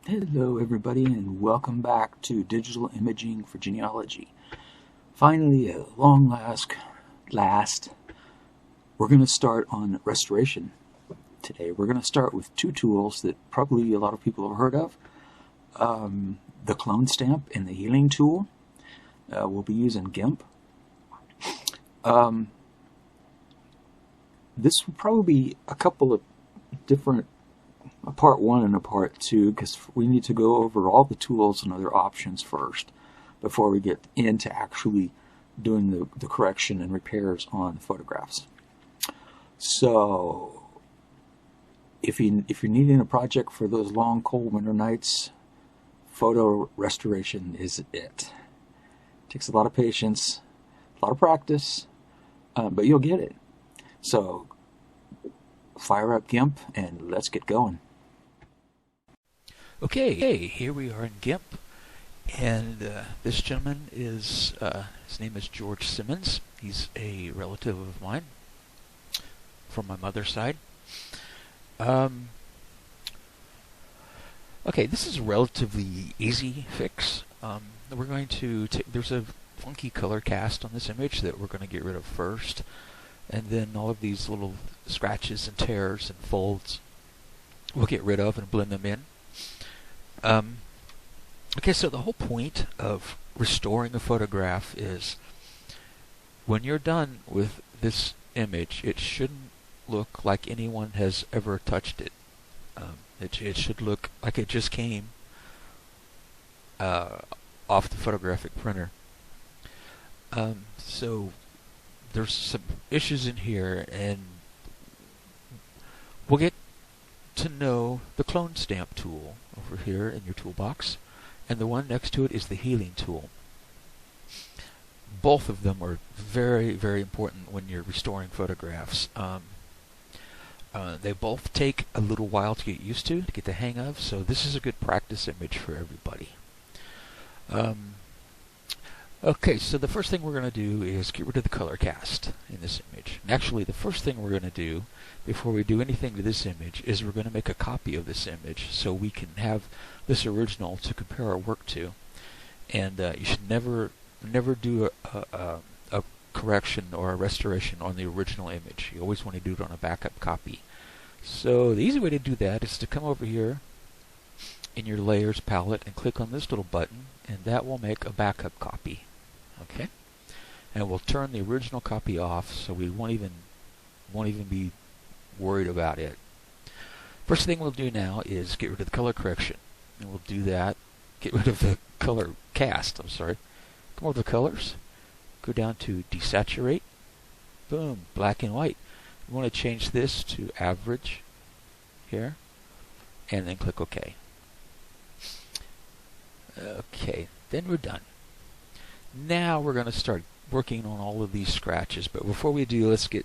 Hello everybody and welcome back to Digital Imaging for Genealogy. Finally, at long last, we're going to start on restoration. Today we're going to start with two tools that probably a lot of people have heard of. The clone stamp and the healing tool. We'll be using GIMP. This will probably be a couple of different a part one and a part two, because we need to go over all the tools and other options first before we get into actually doing the correction and repairs on the photographs. So if you're needing a project for those long cold winter nights, photo restoration is it. Takes a lot of patience, a lot of practice, but you'll get it. So fire up GIMP and let's get going. Okay, here we are in GIMP, and this gentleman is, his name is George Simmons. He's a relative of mine from my mother's side. Okay, this is a relatively easy fix. We're going to there's a funky color cast on this image that we're going to get rid of first, and then all of these little scratches and tears and folds we'll get rid of and blend them in. Okay, so the whole point of restoring a photograph is when you're done with this image, it shouldn't look like anyone has ever touched it. It should look like it just came off the photographic printer. So there's some issues in here, and we'll get to know the clone stamp tool over here in your toolbox, and the one next to it is the healing tool. Both of them are very, very important when you're restoring photographs. They both take a little while to get used to get the hang of, so this is a good practice image for everybody. Okay, so the first thing we're going to do is get rid of the color cast in this image. And actually, the first thing we're going to do before we do anything to this image is we're going to make a copy of this image so we can have this original to compare our work to. And you should never do a correction or a restoration on the original image. You always want to do it on a backup copy. So the easy way to do that is to come over here in your layers palette and click on this little button, and that will make a backup copy. Okay, and we'll turn the original copy off, so we won't even be worried about it. First thing we'll do now is get rid of the color correction, and we'll do that. Get rid of the color cast. I'm sorry. Come over to colors. Go down to desaturate. Boom, black and white. We want to change this to average here, and then click OK. Okay, then we're done. Now we're going to start working on all of these scratches, but before we do, let's get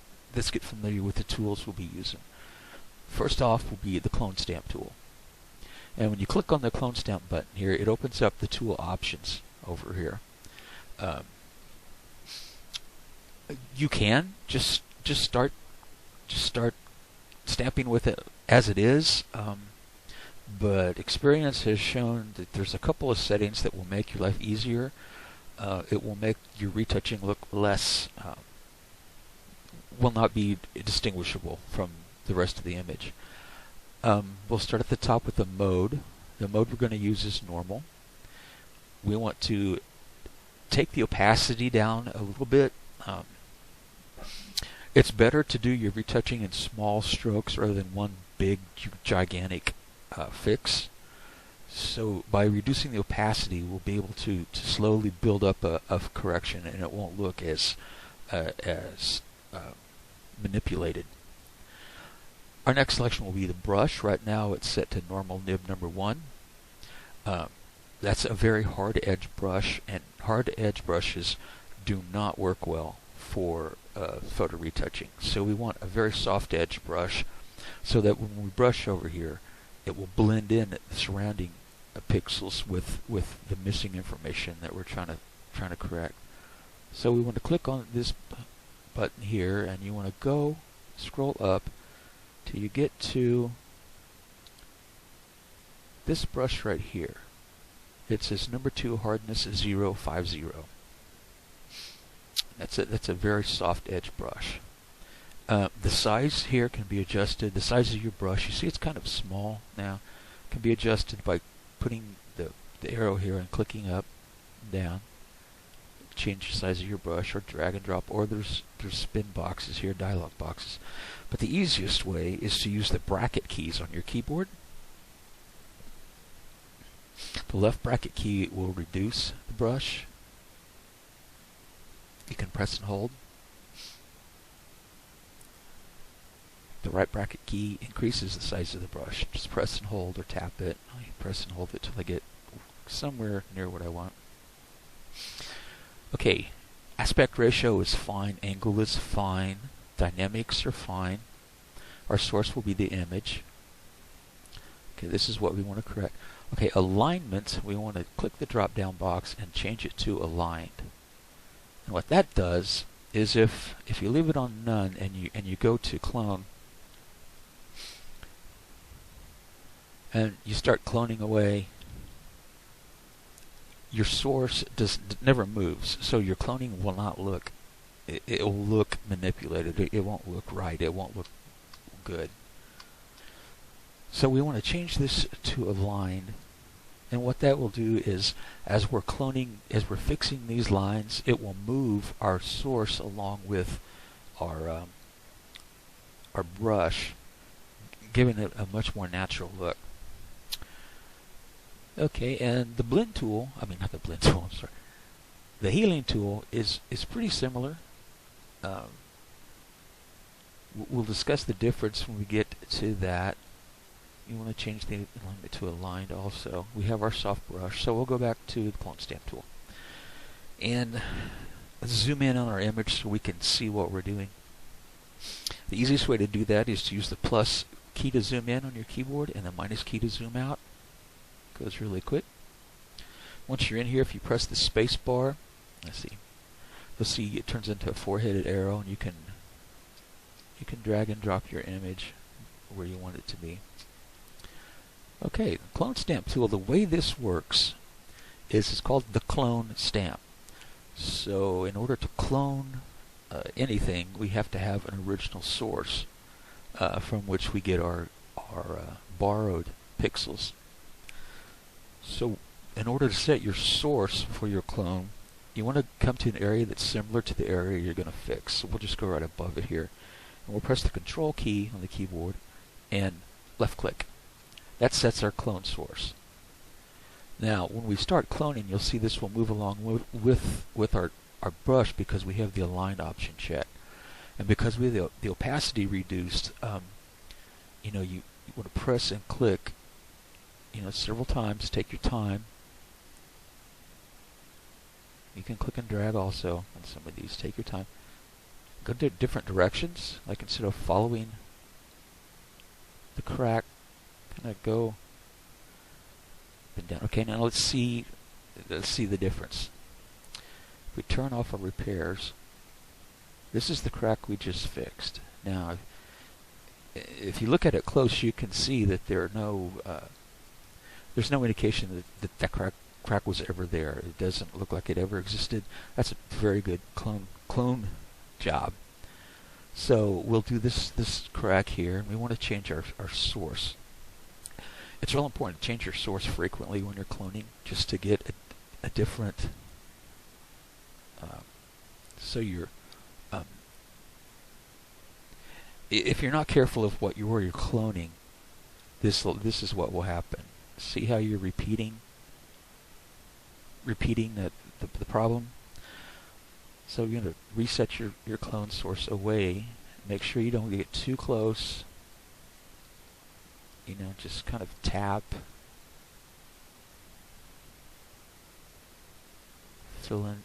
familiar with the tools we'll be using. First off will be the clone stamp tool. And when you click on the clone stamp button here, it opens up the tool options over here. You can just start stamping with it as it is. But experience has shown that there's a couple of settings that will make your life easier. It will make your retouching look less, will not be distinguishable from the rest of the image. We'll start at the top with the mode. The mode we're going to use is normal. We want to take the opacity down a little bit. It's better to do your retouching in small strokes rather than one big, gigantic fix. So by reducing the opacity, we'll be able to slowly build up a correction, and it won't look as manipulated. Our next selection will be the brush. Right now it's set to normal nib number 1. That's a very hard edge brush, and hard edge brushes do not work well for photo retouching. So we want a very soft edge brush so that when we brush over here, it will blend in the surrounding pixels with the missing information that we're trying to correct. So we want to click on this button here, and you want to scroll up till you get to this brush right here, it says number 2 hardness 050. That's a very soft edge brush. The size here can be adjusted. The size of your brush, you see it's kind of small now, can be adjusted by putting the arrow here and clicking up and down. Change the size of your brush, or drag and drop, or there's spin boxes here, dialog boxes. But the easiest way is to use the bracket keys on your keyboard. The left bracket key will reduce the brush. You can press and hold. The right bracket key increases the size of the brush. Just press and hold or tap it. I press and hold it till I get somewhere near what I want. Okay, aspect ratio is fine, angle is fine, dynamics are fine. Our source will be the image. Okay, this is what we want to correct. Okay, alignment, we want to click the drop down box and change it to aligned. And what that does is if you leave it on none and you go to clone and you start cloning away, your source never moves, so your cloning will not look, it will look manipulated. It won't look right. It won't look good. So we want to change this to aligned, and what that will do is, as we're cloning, as we're fixing these lines, it will move our source along with our brush, giving it a much more natural look. Okay, and the blend tool, not the blend tool, I'm sorry. The healing tool is pretty similar. We'll discuss the difference when we get to that. You want to change the alignment to aligned also. We have our soft brush, so we'll go back to the clone stamp tool. And let's zoom in on our image so we can see what we're doing. The easiest way to do that is to use the plus key to zoom in on your keyboard and the minus key to zoom out. Goes really quick. Once you're in here, if you press the space bar, you'll see it turns into a 4-headed arrow, and you can drag and drop your image where you want it to be. Okay, the clone stamp tool, the way this works is it's called the clone stamp. So in order to clone anything, we have to have an original source from which we get our borrowed pixels. So in order to set your source for your clone, you want to come to an area that's similar to the area you're going to fix. So we'll just go right above it here. And we'll press the control key on the keyboard and left click. That sets our clone source. Now when we start cloning, you'll see this will move along with our brush because we have the aligned option checked. And because we have the opacity reduced, you want to press and click several times. Take your time. You can click and drag also on some of these. Take your time. Go to different directions. Like instead of following the crack, kind of go up and down. Okay, now let's see the difference. If we turn off our repairs, this is the crack we just fixed. Now, if you look at it close, you can see that there's no indication that crack was ever there. It doesn't look like it ever existed. That's a very good clone job. So we'll do this crack here, and we want to change our source. It's real important to change your source frequently when you're cloning, just to get a different. So you're. If you're not careful of where you're cloning, this is what will happen. See how you're repeating the problem? So you're going to reset your clone source away. Make sure you don't get too close. Just kind of tap. Fill in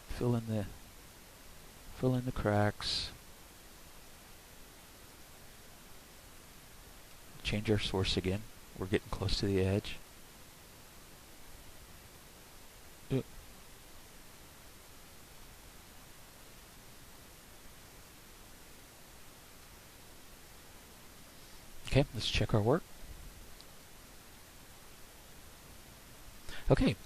the cracks. Change our source again. We're getting close to the edge. Okay, let's check our work. Okay,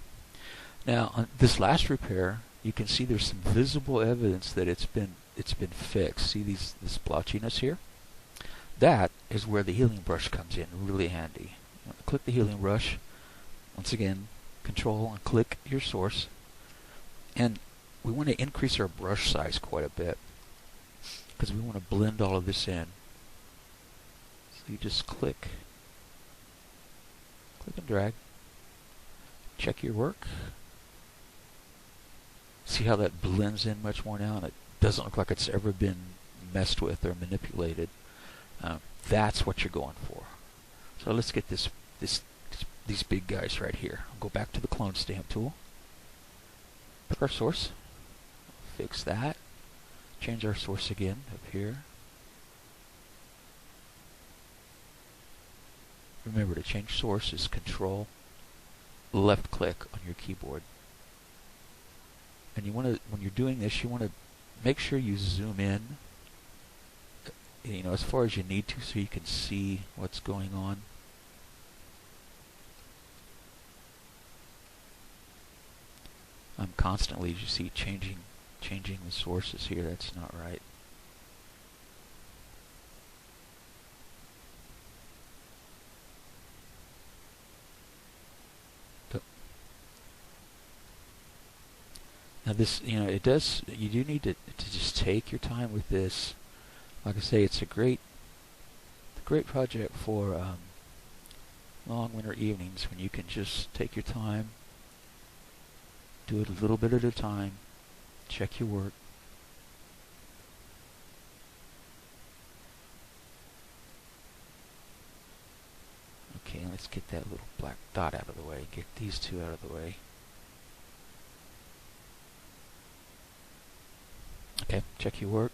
now on this last repair, you can see there's some visible evidence that it's been fixed. See this blotchiness here? That is where the healing brush comes in really handy. Click the healing brush. Once again, control and click your source. And we want to increase our brush size quite a bit because we want to blend all of this in. So you just click and drag. Check your work. See how that blends in much more now, and it doesn't look like it's ever been messed with or manipulated. That's what you're going for. So let's get these big guys right here. I'll go back to the clone stamp tool. Pick our source. Fix that. Change our source again up here. Remember, to change source is Control left click on your keyboard. And you want to, when you're doing this, you want to make sure you zoom in, as far as you need to, so you can see what's going on. I'm constantly, as you see, changing the sources here. That's not right. Now this, it does, you do need to just take your time with this. Like I say, it's a great project for long winter evenings when you can just take your time, do it a little bit at a time, check your work. Okay, let's get that little black dot out of the way, get these two out of the way. Okay, check your work.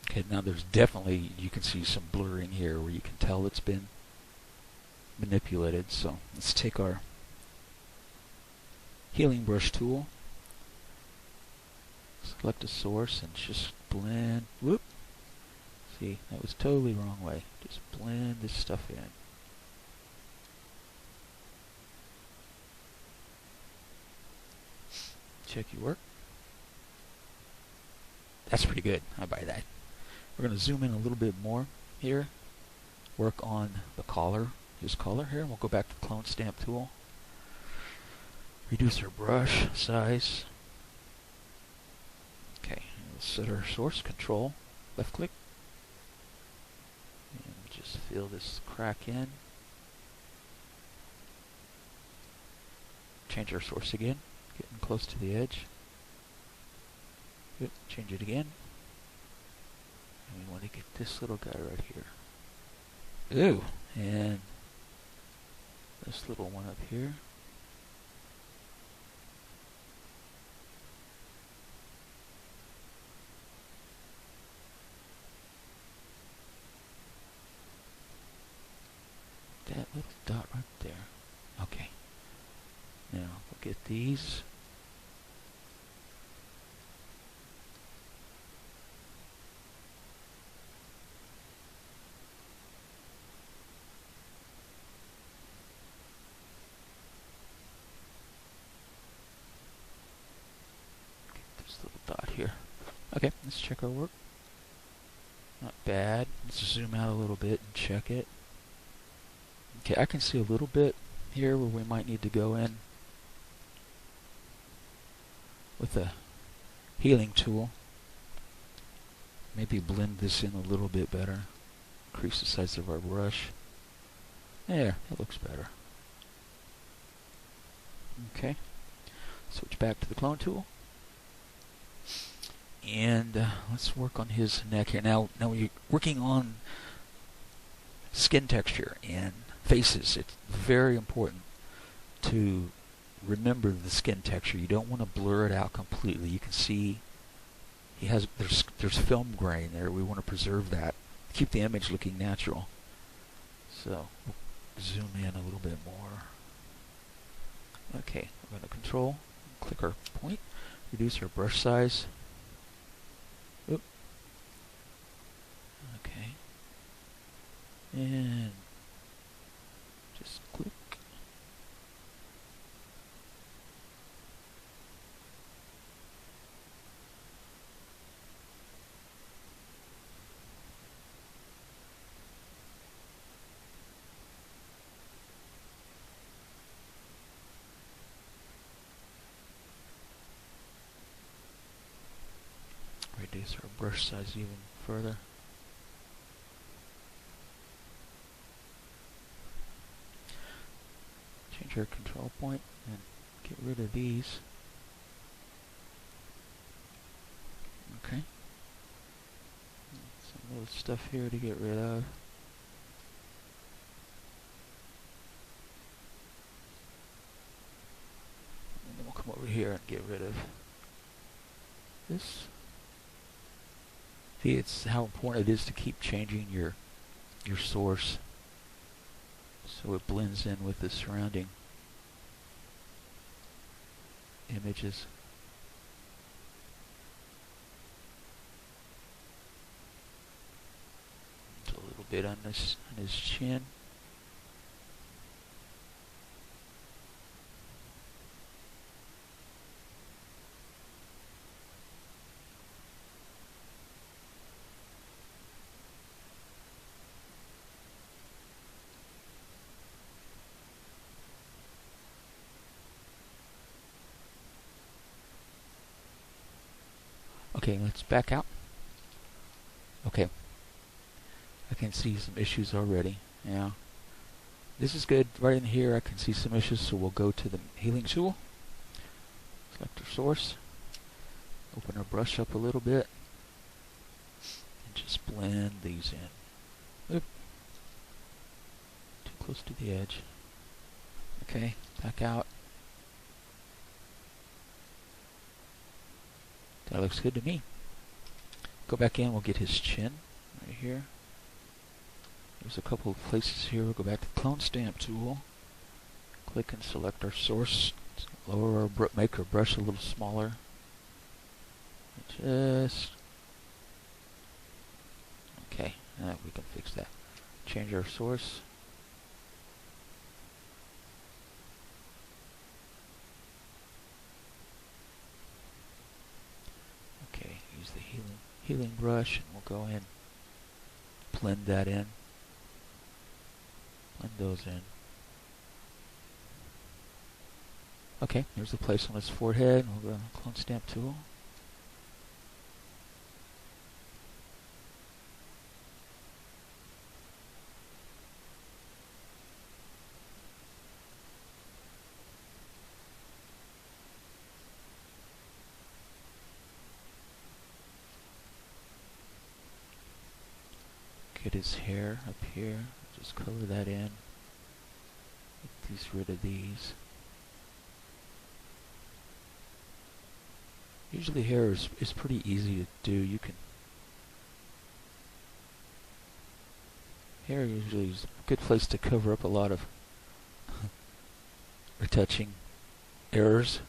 Okay, now there's definitely, you can see some blurring here where you can tell it's been manipulated. So let's take our healing brush tool, select a source, and just blend. Whoop! See, that was totally the wrong way. Just blend this stuff in. Check your work. That's pretty good. I buy that. We're going to zoom in a little bit more here. Work on the collar, his collar here. We'll go back to the clone stamp tool. Reduce our brush size. Okay, we'll set our source, Control, left click. And just fill this crack in. Change our source again, getting close to the edge. Good. Change it again. And we want to get this little guy right here. Ooh, and this little one up here. That little dot right there. Okay. Now we'll get these. Dot here. Okay, let's check our work. Not bad. Let's zoom out a little bit and check it. Okay, I can see a little bit here where we might need to go in with a healing tool. Maybe blend this in a little bit better. Increase the size of our brush. There, it looks better. Okay, switch back to the clone tool. And let's work on his neck here. Now we're working on skin texture and faces. It's very important to remember the skin texture. You don't want to blur it out completely. You can see there's film grain there. We want to preserve that. Keep the image looking natural. So we'll zoom in a little bit more. Okay, we're going to Control, click our point, reduce our brush size. Oop. Okay. And just click. reduce our brush size even further. Change our control point and get rid of these. Okay. Some little stuff here to get rid of. And then we'll come over here and get rid of this. See, it's how important it is to keep changing your source so it blends in with the surrounding images. A little bit on his chin. Okay, let's back out. Okay. I can see some issues already. Yeah. This is good. Right in here I can see some issues, so we'll go to the healing tool. Select our source. Open our brush up a little bit. And just blend these in. Oop. Too close to the edge. Okay, back out. That looks good to me. Go back in, we'll get his chin right here. There's a couple of places here. We'll go back to the clone stamp tool. Click and select our source. Lower our make our brush a little smaller. Just okay. We can fix that. Change our source. Okay, use the healing brush, and we'll go in, blend that in. Blend those in. Okay, here's the place on his forehead. We'll go to the clone stamp tool. Get his hair up here. Just color that in. Get rid of these. Usually hair is pretty easy to do. You can hair usually is a good place to cover up a lot of retouching errors.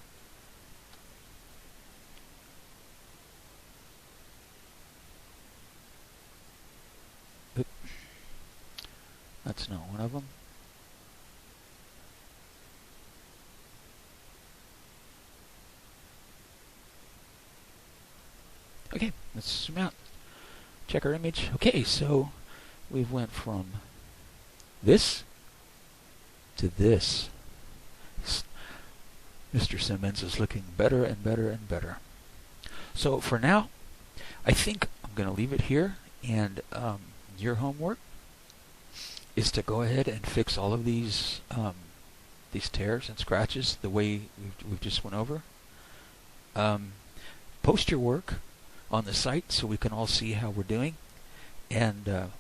That's not one of them. Okay, let's zoom out. Check our image. Okay, so we've went from this to this. Mr. Simmons is looking better and better and better. So for now, I think I'm going to leave it here, and your homework is to go ahead and fix all of these tears and scratches the way we've just went over. Post your work on the site so we can all see how we're doing, and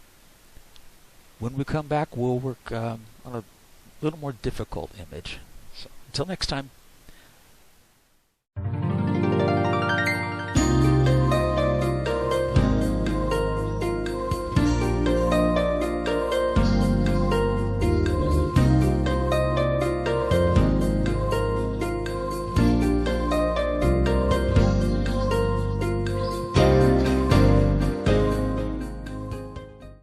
when we come back we'll work on a little more difficult image. So until next time.